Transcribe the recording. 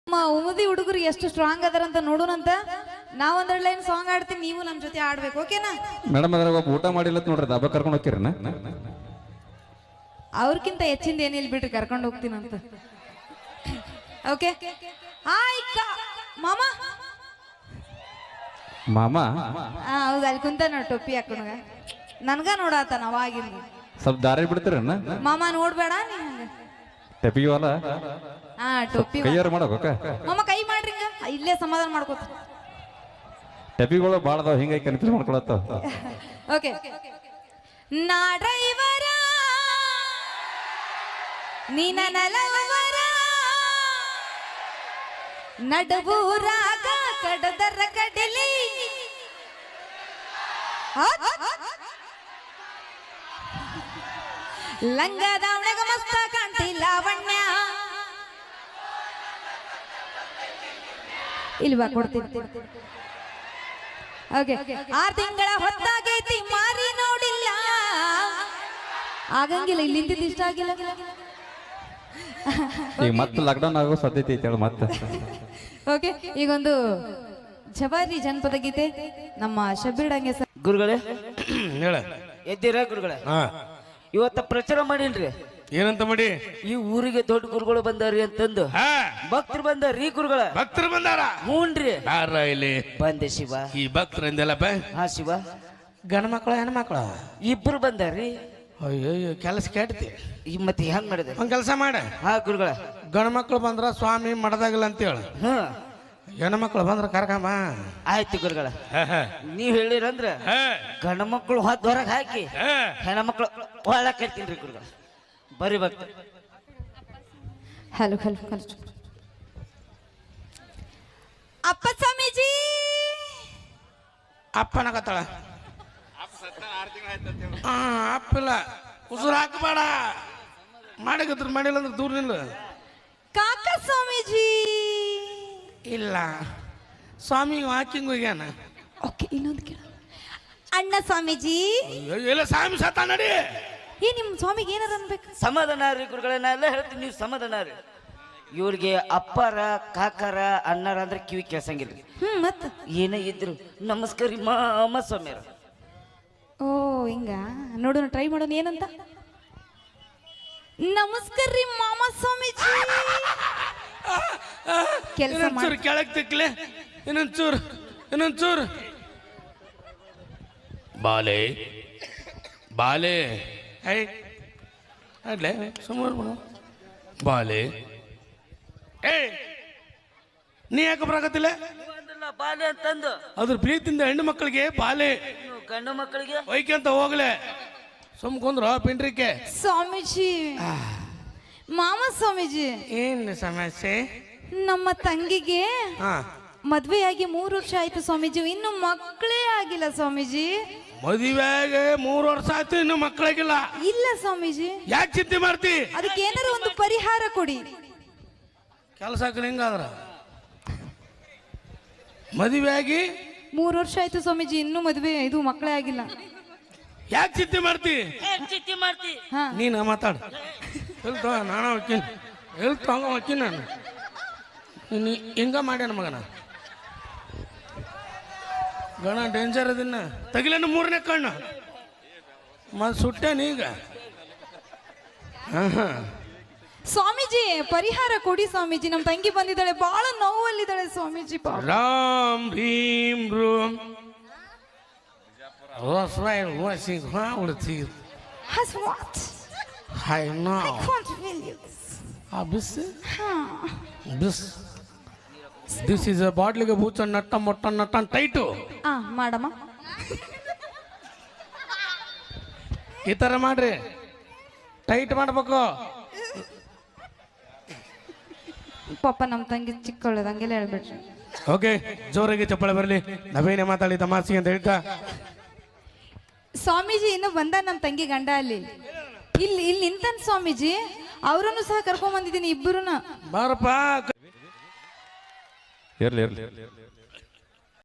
ಉಮದಿ ಹುಡುಗರು ಎಷ್ಟು strong ಅದಾರಂತ ನೋಡೋಣಂತ. ನಾವೊಂದೆರಡು line song ಆಡ್ತೀನಿ, ನೀವು ನಮ್ಮ ಜೊತೆ ಆಡ್ಬೇಕು, ಓಕೆನಾ? ಮೇಡಮ್ ಅದ್ರಾಗ ಒಬ್ಬ ಊಟ ಮಾಡಿಲ್ಲ ನೋಡ್ರಿ, ದಬ್ಬ ಕರ್ಕೊಂಡು ಹೋಗ್ತೀರನ? ಅವ್ರಕ್ಕಿಂತ ಹೆಚ್ಚಿಂದ ಏನಿಲ್ಲ ಬಿಡ್ರಿ, ಕರ್ಕೊಂಡು ಹೋಗ್ತೀನಂತ. ಓಕೆ ಹಾಯ್ ಮಾಮ. ಮಾಮ ಹೌದು, ಅಲ್ಲಿ ಕುಂತ ನೋಡ್ ಟೊಪ್ಪಿ ಹಾಕೊಂಡ ನನ್ಗ ನೋಡಾತ ನಾವಾಗಿಲ್ಲ. ಸ್ವಲ್ಪ ದಾರಿ ಬಿಡ್ತೀರನ? ಮಾಮ ನೋಡ್ಬೇಡ ನೀ ಹಂಗ ಟೆಪಿ ವಾಲ. ಹಾ ಟೊಪ್ಪಿ ಕೈಯಾರ ಮಾಡೋಕ ಮಾಮ, ಕೈ ಮಾಡ್ರಿ ಇಲ್ಲೇ ಸಮಾಧಾನ ಮಾಡ್ಕೋತ. ಟೆಪಿಗಳು ಭಾಳ ಅದಾವ, ಹಿಂಗಾಗಿ ಕನ್ಫ್ಯೂಸ್ ಮಾಡ್ಕೊಳತ್ತಾವ. ಓಕೆ ನಾ ಡ್ರೈವರ ನೀನ ನಲವರ ನಡುವೂರಾಗ ಕಡದರ ಕಡಲಿ ಲಂಗ ದಾವಣಗ ಮಸ್ತ ಕಾಣ್ತಿ ಲಾವಣ್ಯ. ಇಲ್ವಾ ಕೊಡ್ತೀನಿ. ಓಕೆ 6 ತಿಂಗಳ ಹೊತ್ತಾಗೈತಿ ಮಾರಿ ನೋಡಿಲ್ಲ. ಆಗಂಗಿಲ್ಲ, ಇಲ್ಲಿ ನಿಂತಿದ್ದು ಇಷ್ಟ ಆಗಿಲ್ಲ. ಈಗ ಮತ್ತೆ ಲಾಕ್ಡೌನ್ ಆಗೋ ಸಾಧ್ಯತೆ ಐತೆ ಮತ್ತೆ. ಓಕೆ ಈಗೊಂದು ಜವಾರಿ ಜನಪದ ಗೀತೆ ನಮ್ಮ ಶಬ್ಬೀರ್ ಡಂಗೆ ಸರ್. ಗುರುಗಳೇ ಹೇಳ ಎದ್ದೀರ ಗುರುಗಳೇ? ಇವತ್ತ ಪ್ರಚಾರ ಮಾಡಿನ್ರಿ. ಏನಂತ ಮಾಡಿ? ಈ ಊರಿಗೆ ದೊಡ್ಡ ಗುರುಗಳು ಬಂದಾರಿ ಅಂತಂದು ಭಕ್ತರು ಬಂದಾರಿ. ಗುರುಗಳ ಭಕ್ತರು ಬಂದಾರ? ಹೂನ್ರಿ. ಯಾರ ಇಲ್ಲಿ ಬಂದೆ ಶಿವ. ಈ ಭಕ್ತರು ಅಂದೆಲ್ಲಪ್ಪ? ಹಾ ಶಿವ. ಗಂಡ ಮಕ್ಕಳ ಹೆಣ್ಮಕ್ಳ ಇಬ್ರು ಬಂದಾರಿ. ಅಯ್ಯೋ ಕೆಲಸ ಕೆಡ್ತಿ. ಮತ್ತೆ ಹೆಂಗ್ ಮಾಡಿದೆ? ಒಂದ್ ಕೆಲಸ ಮಾಡ. ಹಾ ಗುರುಗಳ. ಗಂಡ ಮಕ್ಳು ಬಂದ್ರ ಸ್ವಾಮಿ ಮಡದಾಗಿಲ್ಲ ಅಂತ ಹೇಳ, ಹೆಣ್ಮಕ್ಳು ಬಂದ್ರ ಕರ್ಕಂಬ. ಆಯ್ತು ಗುರುಗಳ, ನೀವ್ ಹೇಳಿರಂದ್ರ ಗಂಡ ಮಕ್ಕಳು ಹೊರಗೆ ಹಾಕಿ ಹೆಣ್ಮಕ್ಳು ಒಳಗೆ ಕರ್ತೀನಿ ಗುರುಗಳ. ಬರೀ ಭಕ್ತ. Hello hello hello. ಅಪ್ಪ ಸ್ವಾಮೀಜಿ ಅಪ್ಪನಾಗತ್ತಾಳ. ಅಪ್ಪಿಲ್ಲ, ಉಸುರು ಹಾಕಬೇಡ. ಮಾಡಿದ್ರ ಮಾಡಿಲ್ಲ ಅಂದ್ರೆ ದೂರ ನಿಲ್ಲ. ಕಾಕ ಸ್ವಾಮೀಜಿ ಇಲ್ಲ, ಸ್ವಾಮಿ ವಾಕಿಂಗ್ ಹೋಗ್ಯಾನ. ಓಕೆ ಇನ್ನೊಂದು ಕೇಳ. ಅಣ್ಣ ಸ್ವಾಮೀಜಿ. ಇಲ್ಲ, ಸ್ವಾಮಿ ಸತ್ತ ನಡಿ. ನಿಮ್ ಸ್ವಾಮಿಗೆ ಏನಾರ ಅನ್ಬೇಕು? ಸಮಾಧಾನ ರೀ ಗುರುಗಳೇ, ನಾ ಎಲ್ಲ ಹೇಳ್ತೀನಿ, ನೀವು ಸಮಾಧಾನ ರೀ. ಇವ್ರಿಗೆ ಅಪ್ಪಾರ ಕಾಕಾರ ಅಣ್ಣಾರ ಅಂದ್ರೆ ಕಿವಿ ಕೇಳ್ಸಂಗಿಲ್ಲ. ಮತ್ತ ಏನೇ ಇದ್ರು ನಮಸ್ಕಾರ ಮಾಮ ಸ್ವಾಮಿಯರ. ಓ ಹಿಂಗ ನೋಡೋಣ, ಟ್ರೈ ಮಾಡೋಣ. ಏನಂತ? ನಮಸ್ಕಾರ ರೀ ಮಾಮ ಸ್ವಾಮೀಜಿ. ಕೆಲಸ ಮಾಡಿ ಕೆಳಗೆ ತಿಕ್ಲೆ. ಇನ್ನೊಂಚೂರು ಬಾಲೆ ಬಾಲೆ. ಅಡ್ಲೆ ಸುಮಾರು ಬಾಲೆ. ನೀ ಯಾಕೆ ಬರಾಕತ್ತಿಲ್ಲ? ಬಾಲೆ ಅಂತಂದು ಅದ್ರ ಪ್ರೀತಿಯಿಂದ ಹೆಣ್ಣು ಮಕ್ಕಳಿಗೆ ಬಾಲೆ, ಗಂಡು ಮಕ್ಕಳಿಗೆ ಒಯ್ಕಂತ ಹೋಗ್ಲೆ. ಸುಮ್ಕೊಂಡ್ರ ಪಿಂಡ್ರಿಕೆ. ಸ್ವಾಮೀಜಿ ಮಾಮ ಸ್ವಾಮೀಜಿ, ಏನ್ ಸಮಸ್ಯೆ? ನಮ್ಮ ತಂಗಿಗೆ ಹಾ, ಮದ್ವೆಯಾಗಿ 3 ವರ್ಷ ಆಯ್ತು ಸ್ವಾಮೀಜಿ, ಇನ್ನು ಮಕ್ಕಳೇ ಆಗಿಲ್ಲ ಸ್ವಾಮೀಜಿ. ಮದುವೆಗೆ 3 ವರ್ಷ ಆಯ್ತು, ಇನ್ನು ಮಕ್ಕಳಿಗಿಲ್ಲ. ಇಲ್ಲ ಸ್ವಾಮೀಜಿ. ಯಾಕೆ ಚಿಂತೆ ಮಾಡ್ತಿ? ಅದಕ್ಕೆ ಏನಾರ ಒಂದು ಪರಿಹಾರ ಕೊಡಿ. ಕೆಲಸ ಹಿಂಗಾದ್ರ ಮದುವೆಯಾಗಿ 3 ವರ್ಷ ಆಯ್ತು ಸ್ವಾಮೀಜಿ, ಇನ್ನು ಮದ್ವೆ ಇದು ಮಕ್ಕಳೇ ಆಗಿಲ್ಲ. ಯಾಕೆ ಚಿಂತೆ ಮಾಡ್ತಿ? ಹಾ ನೀನು ಮಾತಾಡ. ಹೇಳ್ತೋ ನಾನು ಹೋಗ್ತೀನಿ, ಹೇಳ್ತು ಹಂಗ ಹೋಗ್ತೀನಿ ನಾನು. ನೀನು ಹಿಂಗ ಮಾಡ್ಯಾನ ಮಗನ. ಗಣ ಡೇಂಜರ್ ಅದನ್ನ ತಗಿಲೇನು 3ನೇ ಕಣ್ಣು ಮತ್ತೆ ಸುಟ್ಟೇನೀಗ. ಸ್ವಾಮೀಜಿ ಪರಿಹಾರ ಕೊಡಿ ಸ್ವಾಮೀಜಿ. ನಮ್ಮ ತಂಗಿ ಬಂದಿದ್ದಾಳೆ, ಬಹಳ ನೋವಲ್ಲಿದ್ದಾಳೆ ಸ್ವಾಮೀಜಿ. Ram Bhim room What's right? What's wrong with you? Has what? I know. I can't feel you. This is a ಬಾಟ್ಲಿಗೆ ಬೂಚ ನಟ್ಟ ಮೊಟ್ಟ ನಟ್ಟ ಟೈಟು. ಮಾಡಮ್ಮ, ಈ ತರ ಮಾಡ್ರಿ, ಟೈಟ್ ಮಾಡ್ಬೇಕು. ಪಾಪ ನಮ್ಮ ತಂಗಿ ಚಿಕ್ಕವಳದ, ಹಂಗೆಲ್ಲ ಹೇಳ್ಬೇಡ್ರಿ. ಓಕೆ, ಜೋರಾಗಿ ಚಪ್ಪಳೆ ಬರಲಿ. ನಾವೇನೇ ಮಾತಾಡಿ ತಮಾಸಿ ಅಂತ ಹೇಳ್ತಾ ಸ್ವಾಮೀಜಿ ಇನ್ನು ಬಂದ ನಮ್ಮ ತಂಗಿ ಗಂಡ ಅಲ್ಲಿ ಇಲ್ಲಿ ನಿಂತನ್ ಸ್ವಾಮೀಜಿ. ಅವರನ್ನು ಸಹ ಕರ್ಕೊಂಡ್ ಬಂದಿದ್ದೀನಿ, ಇಬ್ಬರುನ. ಬಾರಪ್ಪ. ಇರ್ಲಿ.